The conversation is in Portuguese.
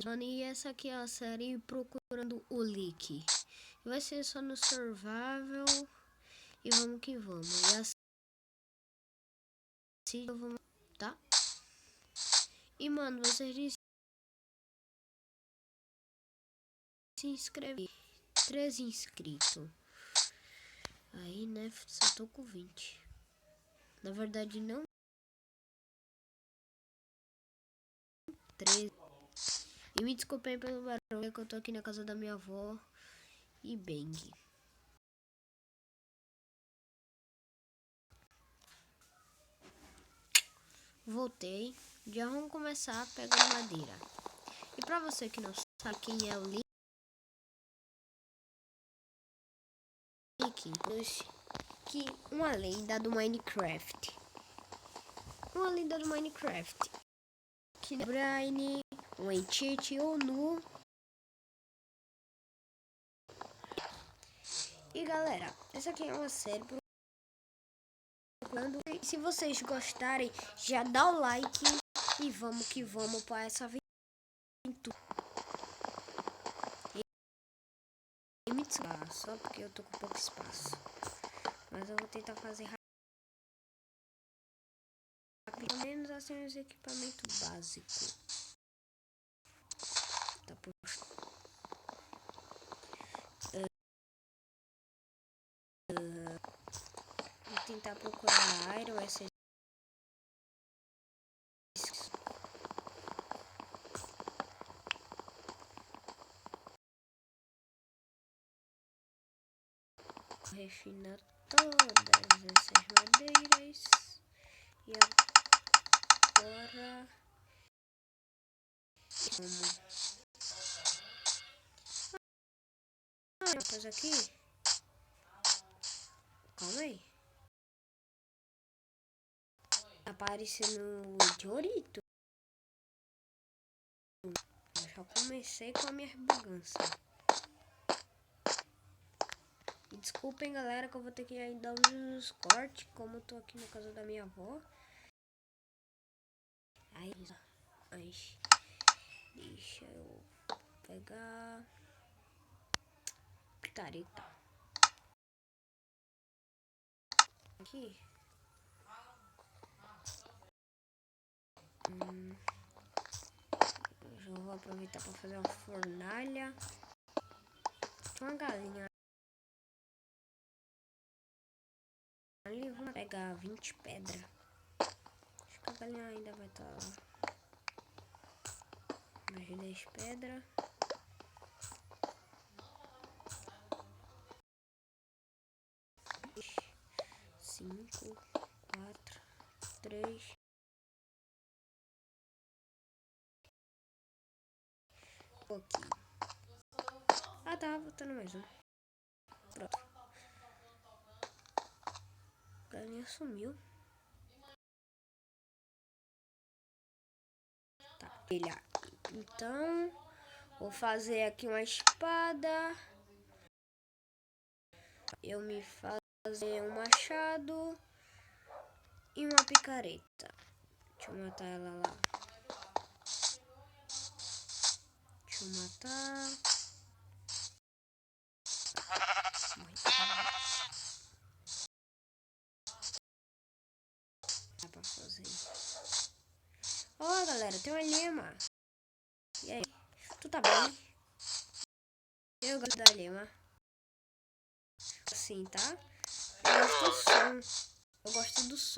Mano, e essa aqui é a série Procurando o Leak. Vai ser só no Survival. E vamos que vamos. E assim eu vou, tá? E mano, vocês se inscrever. 13 inscritos. Aí, né? Só tô com 20. Na verdade, não. 13. E me desculpem pelo barulho, que eu tô aqui na casa da minha avó. E bang. Voltei. Já vamos começar pegando madeira. E pra você que não sabe quem é o Leak, que uma lenda do Minecraft. Uma lenda do Minecraft. Que Brian, o Enchit ou Nu. E galera, essa aqui é uma série. Se vocês gostarem, já dá o like. E vamos que vamos para essa aventura. E me desculpa, só porque eu tô com pouco espaço. Mas eu vou tentar fazer rápido. Pelo menos assim os equipamentos básicos. Tá por... Vou tentar procurar Iron, essa refinar todas essas madeiras. E agora uma coisa aqui. Calma aí. Aparecendo o Dorito. Eu já comecei com a minha bagunça. E desculpem galera que eu vou ter que dar uns cortes, como eu tô aqui na casa da minha avó. Aí, deixa eu pegar picareta aqui. Eu já vou aproveitar para fazer uma fornalha. Tem uma galinha ali, vamos pegar 20 pedras. Acho que a galinha ainda vai estar lá. Mais 10 pedras. Cinco, 4, 3. Aqui. Ah, tá, botando mais um. Pronto. A galinha sumiu. Tá, então, vou fazer aqui uma espada. Eu me fazer um machado e uma picareta. Deixa eu matar ela lá. Deixa eu matar. Dá pra fazer. Ó, galera, tem uma lima. E aí? Tu tá bem? Eu gosto da lima. Assim, tá? Eu gosto do som. Eu gosto do som.